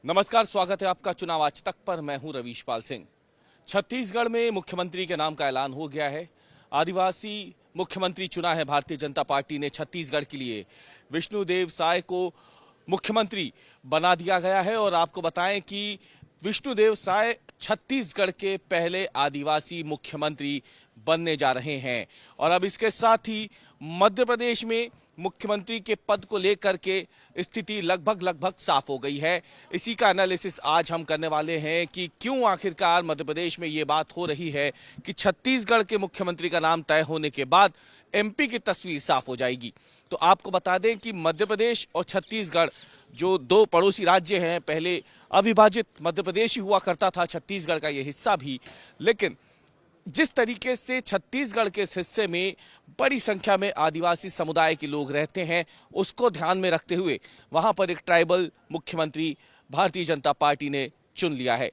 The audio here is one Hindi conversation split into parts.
नमस्कार, स्वागत है आपका चुनाव आज तक पर। मैं हूं रवीश पाल सिंह। छत्तीसगढ़ में मुख्यमंत्री के नाम का ऐलान हो गया है। आदिवासी मुख्यमंत्री चुना है भारतीय जनता पार्टी ने छत्तीसगढ़ के लिए। विष्णुदेव साय को मुख्यमंत्री बना दिया गया है और आपको बताएं कि विष्णुदेव साय छत्तीसगढ़ के पहले आदिवासी मुख्यमंत्री बनने जा रहे हैं। और अब इसके साथ ही मध्य प्रदेश में मुख्यमंत्री के पद को लेकर के स्थिति लगभग साफ हो गई है। इसी का एनालिसिस आज हम करने वाले हैं कि क्यों आखिरकार मध्य प्रदेश में ये बात हो रही है कि छत्तीसगढ़ के मुख्यमंत्री का नाम तय होने के बाद एमपी की तस्वीर साफ हो जाएगी। तो आपको बता दें कि मध्य प्रदेश और छत्तीसगढ़ जो दो पड़ोसी राज्य हैं, पहले अविभाजित मध्य प्रदेश ही हुआ करता था, छत्तीसगढ़ का ये हिस्सा भी। लेकिन जिस तरीके से छत्तीसगढ़ के इस हिस्से में बड़ी संख्या में आदिवासी समुदाय के लोग रहते हैं, उसको ध्यान में रखते हुए वहां पर एक ट्राइबल मुख्यमंत्री भारतीय जनता पार्टी ने चुन लिया है।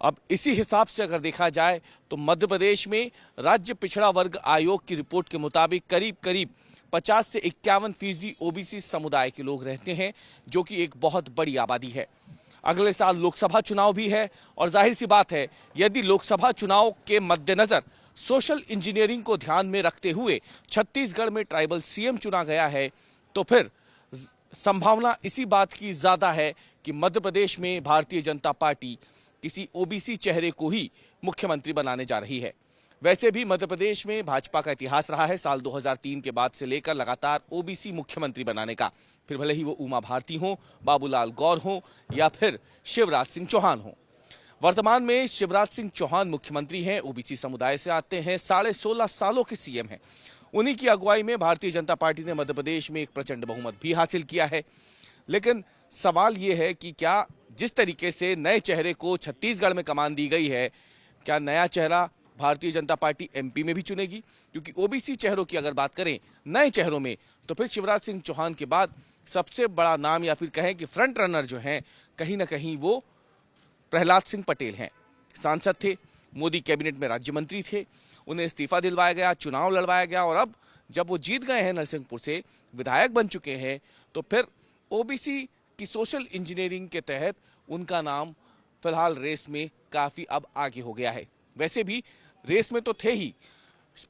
अब इसी हिसाब से अगर देखा जाए तो मध्य प्रदेश में राज्य पिछड़ा वर्ग आयोग की रिपोर्ट के मुताबिक करीब 50 से 51% ओबीसी समुदाय के लोग रहते हैं, जो कि एक बहुत बड़ी आबादी है। अगले साल लोकसभा चुनाव भी है और जाहिर सी बात है, यदि लोकसभा चुनाव के मद्देनजर सोशल इंजीनियरिंग को ध्यान में रखते हुए छत्तीसगढ़ में ट्राइबल सीएम चुना गया है, तो फिर संभावना इसी बात की ज्यादा है कि मध्य प्रदेश में भारतीय जनता पार्टी किसी ओबीसी चेहरे को ही मुख्यमंत्री बनाने जा रही है। वैसे भी मध्य प्रदेश में भाजपा का इतिहास रहा है साल 2003 के बाद से लेकर लगातार ओबीसी मुख्यमंत्री बनाने का, फिर भले ही वो उमा भारती हो, बाबूलाल गौर हो या फिर शिवराज सिंह चौहान हो। वर्तमान में शिवराज सिंह चौहान मुख्यमंत्री हैं, ओबीसी समुदाय से आते हैं, 16.5 सालों के सीएम हैं। उन्हीं की अगुवाई में भारतीय जनता पार्टी ने मध्य प्रदेश में एक प्रचंड बहुमत भी हासिल किया है। लेकिन सवाल ये है कि क्या जिस तरीके से नए चेहरे को छत्तीसगढ़ में कमान दी गई है, क्या नया चेहरा भारतीय जनता पार्टी एमपी में भी चुनेगी? क्योंकि ओबीसी चेहरों की अगर बात करें नए चेहरों में, तो फिर शिवराज सिंह चौहान के बाद सबसे बड़ा नाम या फिर कहें कि फ्रंट रनर जो हैं, कहीं ना कहीं वो प्रहलाद सिंह पटेल हैं। सांसद थे, मोदी कैबिनेट में राज्य मंत्री थे, उन्हें इस्तीफा दिलवाया गया, चुनाव लड़वाया गया और अब जब वो जीत गए हैं, नरसिंहपुर से विधायक बन चुके हैं, तो फिर ओबीसी की सोशल इंजीनियरिंग के तहत उनका नाम फिलहाल रेस में काफी अब आगे हो गया है। वैसे भी रेस में तो थे ही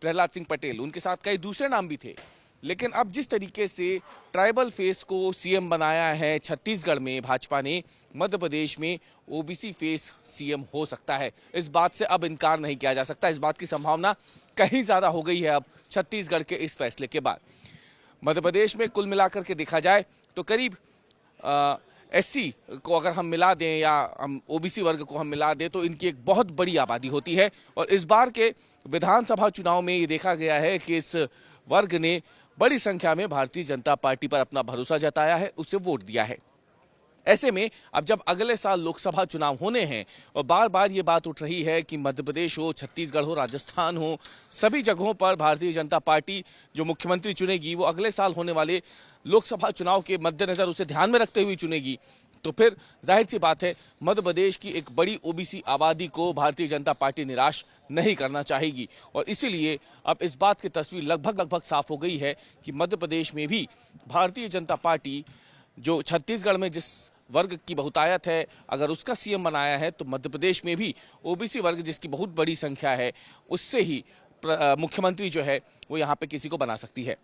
प्रहलाद सिंह पटेल, उनके साथ कई दूसरे नाम भी थे, लेकिन अब जिस तरीके से ट्राइबल फेस को सीएम बनाया है छत्तीसगढ़ में भाजपा ने, मध्य प्रदेश में ओबीसी फेस सीएम हो सकता है। इस बात से अब इनकार नहीं किया जा सकता। इस बात की संभावना कहीं ज्यादा हो गई है अब छत्तीसगढ़ के इस फैसले के बाद। मध्य प्रदेश में कुल मिलाकर के देखा जाए तो करीब एससी को अगर हम मिला दें या हम ओबीसी वर्ग को हम मिला दें, तो इनकी एक बहुत बड़ी आबादी होती है। और इस बार के विधानसभा चुनाव में ये देखा गया है कि इस वर्ग ने बड़ी संख्या में भारतीय जनता पार्टी पर अपना भरोसा जताया है, उसे वोट दिया है। ऐसे में अब जब अगले साल लोकसभा चुनाव होने हैं और बार बार ये बात उठ रही है कि मध्य प्रदेश हो, छत्तीसगढ़ हो, राजस्थान हो, सभी जगहों पर भारतीय जनता पार्टी जो मुख्यमंत्री चुनेगी वो अगले साल होने वाले लोकसभा चुनाव के मद्देनजर उसे ध्यान में रखते हुए चुनेगी, तो फिर जाहिर सी बात है मध्य प्रदेश की एक बड़ी ओबीसी आबादी को भारतीय जनता पार्टी निराश नहीं करना चाहेगी। और इसीलिए अब इस बात की तस्वीर लगभग साफ हो गई है कि मध्य प्रदेश में भी भारतीय जनता पार्टी जो छत्तीसगढ़ में जिस वर्ग की बहुतायत है, अगर उसका सीएम बनाया है, तो मध्य प्रदेश में भी ओबीसी वर्ग जिसकी बहुत बड़ी संख्या है, उससे ही मुख्यमंत्री जो है वो यहाँ पे किसी को बना सकती है।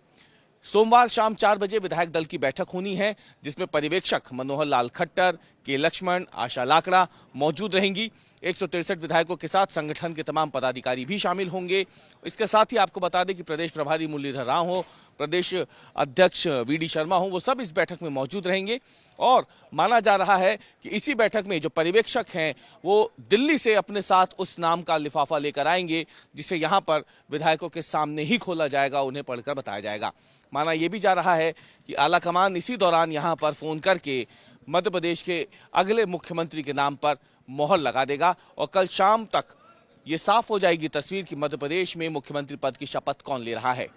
सोमवार शाम 4 बजे विधायक दल की बैठक होनी है, जिसमें पर्यवेक्षक मनोहर लाल खट्टर, के लक्ष्मण, आशा लाकड़ा मौजूद रहेंगी। 163 विधायकों के साथ संगठन के तमाम पदाधिकारी भी शामिल होंगे। इसके साथ ही आपको बता दें कि प्रदेश प्रभारी मुरलीधर राव हो, प्रदेश अध्यक्ष वीडी शर्मा हो, वो सब इस बैठक में मौजूद रहेंगे। और माना जा रहा है कि इसी बैठक में जो पर्यवेक्षक हैं वो दिल्ली से अपने साथ उस नाम का लिफाफा लेकर आएंगे, जिसे यहाँ पर विधायकों के सामने ही खोला जाएगा, उन्हें पढ़कर बताया जाएगा। माना यह भी जा रहा है कि आलाकमान इसी दौरान यहाँ पर फोन करके मध्य प्रदेश के अगले मुख्यमंत्री के नाम पर मोहर लगा देगा और कल शाम तक ये साफ हो जाएगी तस्वीर कि मध्य प्रदेश में मुख्यमंत्री पद की शपथ कौन ले रहा है।